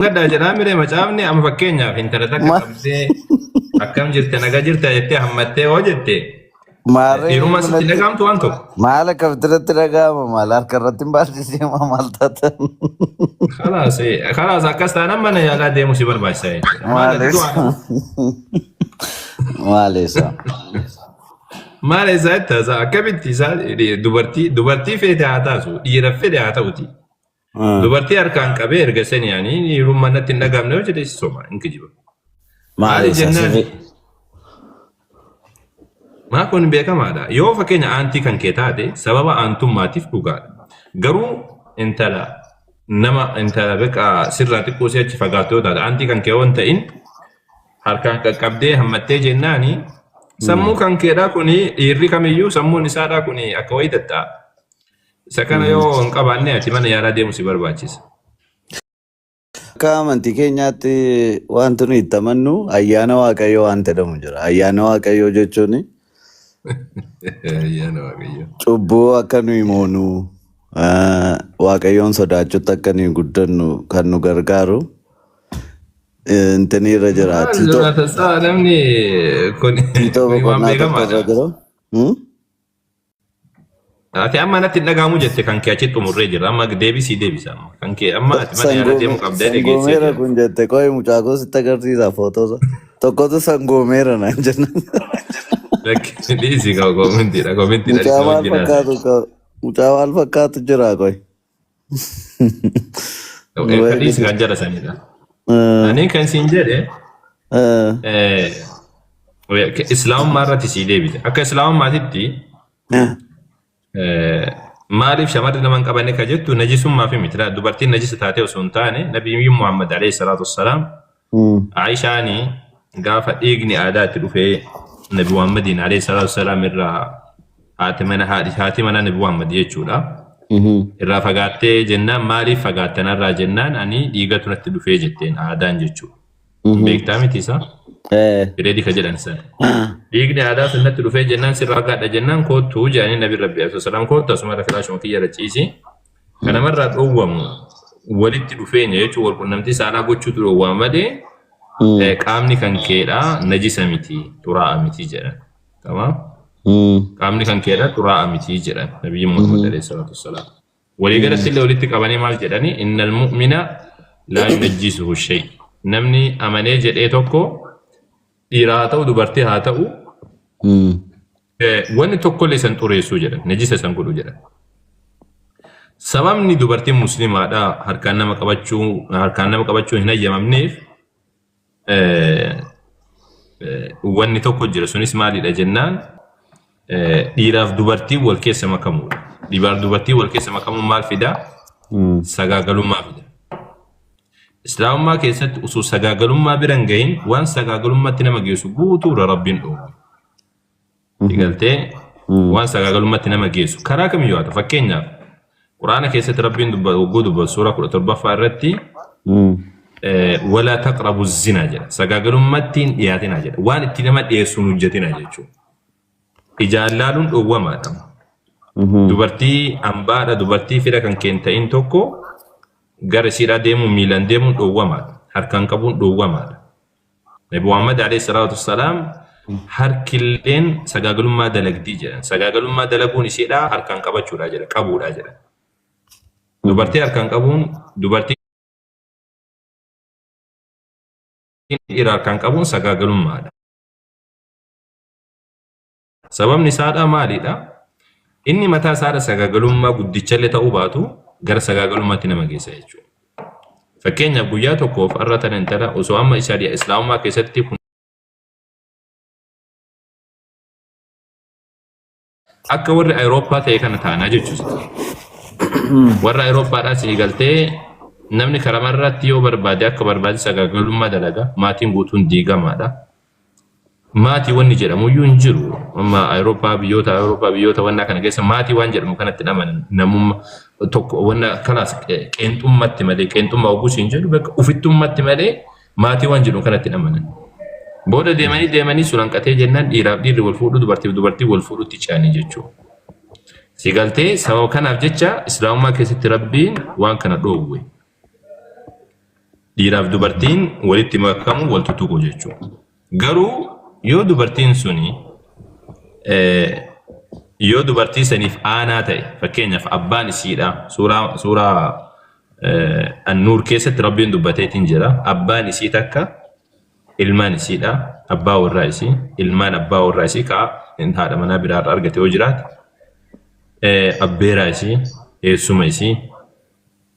Gaddaa jedhaa miree macaafni amma fakkeenyaaf intala takka qabdee akkam jirte nagaa jirte jettee hammattee hoo jette dhiirummaa sitti dhagaamtu waan tokko. Maal akka bitirratti dhagaama maal harka irratti hin baasisee maal taatan. Kalaas akkas taanaan mana yaalaa deemu si barbaachisa jechuudha. Maaleessa ittaasa akkamitti isaa dubartii fedhe haa taatu dhiira fedhe haa ta'uti. Dubartii harkaan qabee erga sanii ani dhiirummaa natti hin dhagaamne yoo jedhe soma hin kijiba. Maali jennaan maa kun beekamaadha. Yoo fakkeenya aantii kan kee taate sababa aantummaatiif dhugaadha. Garuu intala beekaa sirraa xiqqoo si achi fagaattu yoo taate aantii kan kee waan ta'in harkaan qaqqabdee hammattee jennaani sammuu kan keedhaa kuni dhiirri kamiyyuu sammuun isaadhaa kuni akka wayii tatta'a. Isa kana yoo hin qabaanne ati mana yaalaa deemu si barbaachisa. Akka amantii keenyaatti wanti nuyi itti amannu ayyaana waaqayyoo waan jedhamu jira. Ayyaana waaqayyoo jechuun cubbuu akka nuyi moonu waaqayyoon sodaachuutti akka nuyi guddannu kan nu gargaaru intini irra jiraati. Namni kun waan beekamaadha. Ati amma natti dhagaamu jette kan kee achitti umurree jira. Amma deebisa amma. Kan kee amma ati mana yaalaa deemu qabdee dhageessee. Sangoomeera kun jette qo'i mucaakoo sitti agarsiisa footoosa. Tokkotu sangoomeera naan jenna. Dhiisi qaba koomintiidha. Mucaa maal fakkaatu jira qo'i. Dhiisi kan jala sanidha. Ani kan siin jedhe islaamummaa irratti sii deebite. Akka islaamummaatitti maaliif shamarri naman qabanne ka jettu najisummaa fi mitira dubartiin najisa taatee osoo hin taane nabiyyi Muhammad alayhi salaatu wassalaam Aishaani gaafa dhiigni aadaa itti dhufee nabi Muhammadiin alayhi salaatu wassalaam irraa haati mana nabi Muhammad jechuudha. Irraa fagaattee jennaan maaliif fagaattanarraa jennaan ani dhiigatu natti dhufee jetteen aadaan jechuudha. Beektaa miti isaa? Bireedi ka jedhan sana. Dhiigni aadaa sunnatti dhufee jennaan sirraa gaadha jennaan koottuu jedhanii nabi rabbi asalaam koottu asuma irra filaashuma kiyya rachiisi. Kanamarraa dhoowwamu walitti dhufeenya jechuun walqunnamtii saalaa gochuutu dhoowwama malee qaamni kan keedhaa najisa miti xuraa'a miti jedhan. Qaamni kan keedhaa xuraa'a miti jedhan nabiyyi Muhammad alayhi salaatu wassalaam. Walii galatti illee walitti qabanii maal jedhanii innal mu'mina laa yunajjisuhu shay. Namni amanee jedhee tokko dhiira haa ta'u dubartii haa ta'u wanni tokkollee isan xureessuu jedhan najisa isan godhu jedhan. Sababni dubartiin musliimaadhaa harkaan nama qabachuu hin hayyamamneef wanni tokko jira sunis maalidha jennaan dhiiraaf dubartii wal keessa makamuudha. Dhiiraaf dubartii wal keessa makamuun maal fidaa? Sagaagalummaa fida. Islaamummaa keessatti osoo sagaagalummaa biran gahin waan sagaagalummaatti nama geessu guutuudha rabbiin dhoowwe. Digaltee waan sagaagalummaatti nama geessu karaa kamiyyuu haa ta'u fakkeenyaaf Quraana keessatti rabbiin dubbatu suura 17ffaa irratti walaa taqrabu zinaa jedha. Sagaagalummaatti hin dhiyaatinaa jedha. Waan itti nama dhiyeessuun hojjetinaa jechuudha. Ijaan laaluun dhoowwamaadha. Dubartii hambaadha dubartii fira kan keen ta'in tokko gara isiidhaa deemuun miilan deemuun dhoowwamaadha. Harkaan qabuun dhoowwamaadha. Nabi Muhammad alayhi salaatu wassalaam harkilleen sagaagalummaa dalagdii jedhan. Sagaagalummaa dalaguun isiidhaa harkaan qabachuudhaa jedha qabuudhaa jedha. Dubartii harkaan qabuun dubartii dhiira harkaan qabuun sagaagalummaadha. Sababni isaadhaa maalidha? Inni mataa isaadha sagaagalummaa guddichallee ta'uu baatu gara sagaagalummaatti nama geessa jechuudha. Fakkeenyaaf guyyaa tokkoof har'a tan intala osoo amma ishee islaamummaa keessatti akka warri Awurooppaa ta'e kana taanaa jechuudha. Warra Awurooppaadhaa sii galtee namni karamarratti yoo barbaade akka barbaade sagaagalummaa dalaga maatiin guutuun diigamaadha. Maatii wanni jedhamu iyyuu hin jiru. Amma Awurooppaa biyyoota wannaa kana keessa maatii waan jedhamu kanatti naman namummaa tokko wanna kanaas qeenxummatti malee qeenxummaa oguus hin jedhu bakka ufittummatti malee maatii waan jedhamu kanatti namanan. Booda deemanii sulanqatee jennaan dhiiraaf dhiirri wal fuudhu dubartii wal fuudhutti ce'anii jechuudha. Si galtee sababa kanaaf jecha islaamummaa keessatti rabbiin waan kana dhoowwe. dhiiraaf dubartiin walitti makamu wal tutuqu jechuudha. Garuu yoo dubartiin suni yoo dubartii saniif aanaa ta'e fakkeenyaaf abbaan isiidha suuraa An-Nuur keessatti Rabbiin dubbateetiin jira abbaan isii takka ilmaan isiidha abbaa warraa isii ilmaan abbaa warraa isii ka haadha manaa biraarraa argate yoo jiraate abbeeraa isii eessuma isii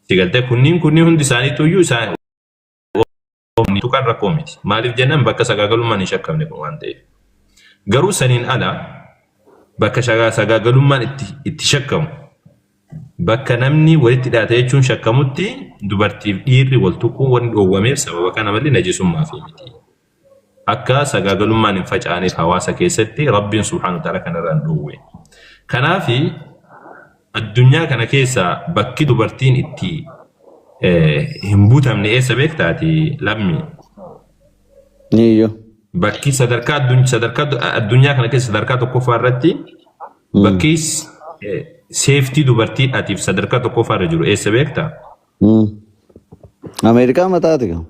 sigaltee kunniin hundi isaaniitu iyyuu isaan tuqan rakkoo miti maaliif jennaan bakka sagaagalummaan hin shakkamne kun waan ta'eef garuu saniin ala bakka sagaagalummaan itti shakkamu bakka namni walitti hidhate jechuun shakkamutti dubartiif dhiirri wal tuquu waan dhoowwameef sababa kana malee najisummaa fi miti. Akka sagaagalummaan hin facaaneef hawaasa keessatti Rabbiin subhaanahu wa ta'ala kanarraan dhoowwe. Kanaaf addunyaa kana keessa bakki dubartiin itti hin buutamne eessa beektaati lammi? Niyyo. Bakki sadarkaa addunyaa kana keessa sadarkaa tokkoffaa irratti bakki seeftii dubartiidhaatiif sadarkaa tokkoffaa irra jiru eessa beektaa? Ameerikaa mataati kan?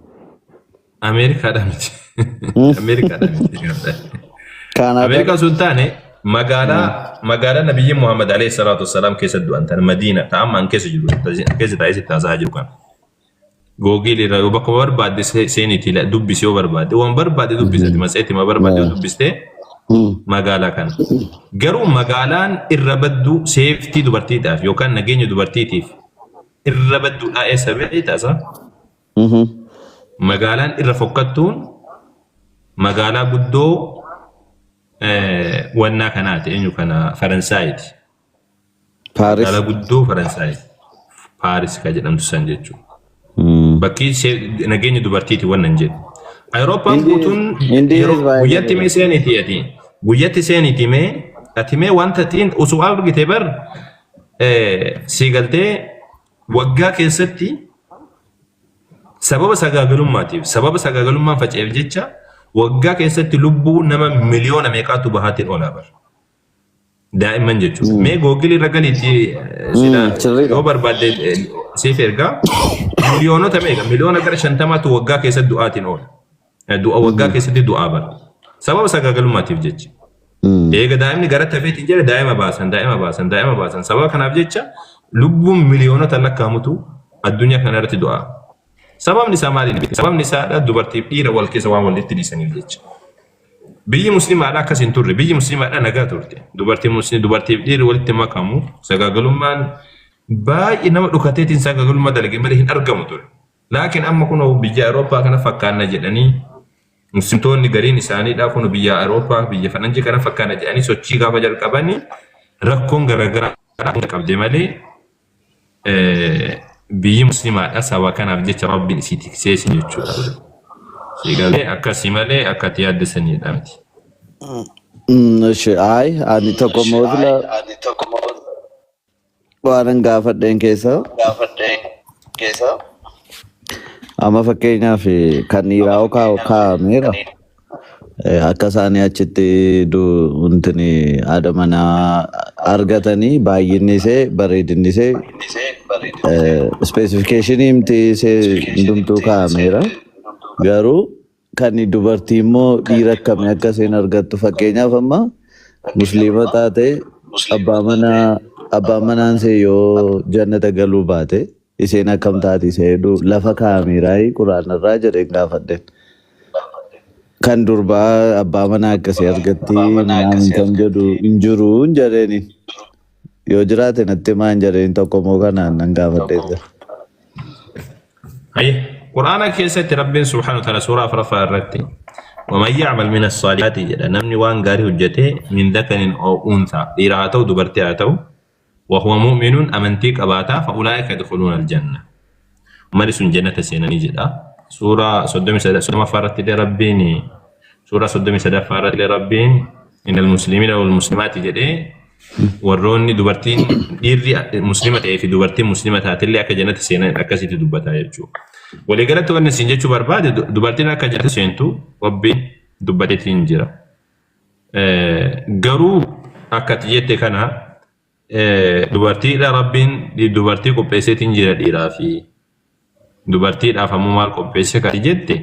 Ameerikaadha miti. Ameerikaadha miti. Kaanadaa. Ameerikaa sun taane magaalaa Nabiyyi Muhammad alayhi salaatu wassalaam keessa du'an tan Madiina ta'ammaan keessa jiru keessa taa'ee sitti haasaa jiru kan. Googii irraa yoo bakka barbaadde seeniitii dubbisi yoo barbaadde waan barbaadde dubbisati matseetii ma barbaadde dubbistee magaalaa kana. Garuu magaalaan irra baddu seeftii dubartiidhaaf yookaan nageenya dubartiitiif irra badduudhaa eessa beektaasa? Magaalaan irra fokkattuun magaalaa guddoo wannaa kanaati eenyu kana Faransaayiti. Paaris. Magaalaa guddoo Faransaayiti. Paaris ka jedhamtu san jechuudha. Bakki nageenya dubartiiti wannan jedhu. Awurooppaan guutuun guyyatti mee seeniiti ati. Guyyatti seeniiti mee ati mee wanta tiin osoo argite bar siigaltee waggaa keessatti sababa sagaagalummaan faca'eef jecha waggaa keessatti lubbuu nama miliyoona meeqaatu bahaatiin oolaa bar. Daa'imman jechuudha. Mee googilii irra galiitti yoo barbaadde siif ergaa miliyoonota meeqa miliyoona gara 50tu waggaa keessatti du'aatiin oola. Waggaa keessatti du'aa bara. Sababa sagaagalummaatiif jecha. Eega daa'imni gara tafeetiin jedhe daa'ima baasan. Sababa kanaaf jecha lubbuun miliyoonota lakkaamutu addunyaa kana irratti du'aa. Sababni isaa maaliin? Sababni isaa dubartiif dhiira wal keessa waan walitti dhiisaniif jecha. Biyyi musliimaadha akkas hin turre. Biyyi musliimaadha nagaa turte. Dubartiif dhiirri walitti makamu sagaagalummaan baay'ee nama dhukateetiin sagaagalummaa dalage malee hin argamu ture. Laakiin amma kun biyya Awurooppaa kana fakkaanna jedhanii muslimtoonni gariin isaaniidha kun biyya Awurooppaa biyya Faranjii kana fakkaanna jedhanii sochii gaafa jalqabanii rakkoon garaagaraa qabde malee biyyi musliimaadha sababa kanaaf jecha Rabbiin isii tikseesi jechuudha. Sigalee akkasii malee akkati yaaddesaniidha miti. Ani tokko mootila waan gaafadheen keessa amma fakkeenyaaf kan dhiiraa kaa'ameera akka isaanii achitti wantini haadha manaa argatanii baay'inni isee bareedinni isee specificationii himti isee hundumtuu kaa'ameera. Garuu kan dubartii immoo dhiira akkamii akka isheen argattu fakkeenyaaf amma musliima taate abbaan manaan ishee yoo jannata galuu baate isheen akkam taati ishee lafa kaa'ameeraa quraanarraa jedheen gaafadheen. Kan durbaa abbaa manaa akkasii argatti naan kan jedhu hin jiru hin jedheeni. Yoo jiraate natti maan jedheen tokko moo kanaan nan gaafadheen. Quraana keessatti Rabbiin subhaanahu wa ta'aala suuraa afuraffaa irratti ومن يعمل من الصالحات جدا نمني وان غاري حجته من ذكر او انثى ديرا تو دبرتي اتو وهو مؤمن امنتيك اباتا فاولئك يدخلون الجنه مرسون جنة سيناني جدا سورة صدمي سدى فارت لربيني سورة صدمي سدى فارت لربين إن المسلمين والمسلمات جدي وروني دوبرتين إيري مسلمة في دوبرتين مسلمة هاتلي أكا جنة سينان أكاسي تدوبتا يجو ولي قالت وأن سينجتشو برباد دوبرتين أكا جنة سينتو ربي دوبتين جرا قرو أكا تجيتي كانها دوبرتين لا ربين دي دوبرتين قبسيتين جرا إيرافي dubartii dhaafamuu maal qopheesse kan jette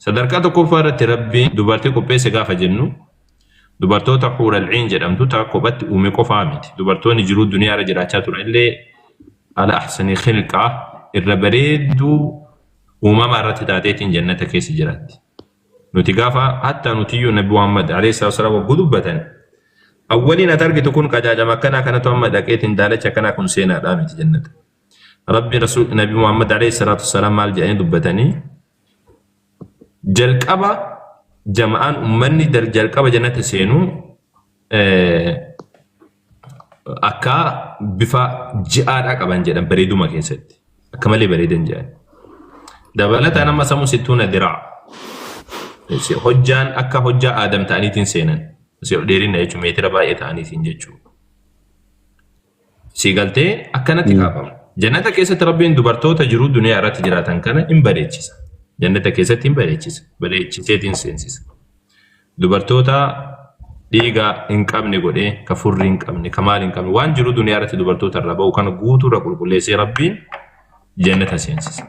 sadarkaa tokkoffaa irratti rabbiin dubartii qopheesse gaafa jennu dubartoota huurul ciin jedhamtu taa kophatti uume qofaa miti dubartoonni jiruu duniyaa irra jiraachaa turan illee ala ahsanii khilqaa irra bareedduu uumama irratti taateetiin jannata keessa jiraatti nuti gaafa hatta nutiyyuu nabi Muhammad alayhi salaam wagguu dubbatan awwaliin ati argitu kun qajaajama akkanaa kanatu amma dhaqeetiin daalacha akkanaa kun seenaadhaa miti jannata rabbi rasuul nabi Muhammad alayhi salaam maal jedhanii dubbatanii jalqaba jama'aan ummanni jalqaba jannata seenuu akka bifa ji'aadhaa qaban jedhan bareeduma keessatti akka malee bareedan jedhan dabalataan amma samu situna diraa hojjaan akka hojjaa aadam ta'aniitiin seenan dheerina jechuun meetira baay'ee ta'aniitiin jechuudha. Siigaltee akkanatti kaafama. Jannata keessatti rabbiin dubartoota jiruu duniyaa irratti jiraatan kana hin bareechisa. Jannata keessatti hin bareechisa. Bareechiseetiin seensisa. Dubartoota dhiiga hin qabne godhee ka furrii hin qabne ka maal hin qabne waan jiruu duniyaa irratti dubartoota irraa ba'u kana guutuurra qulqulleessee rabbiin jannata seensisa.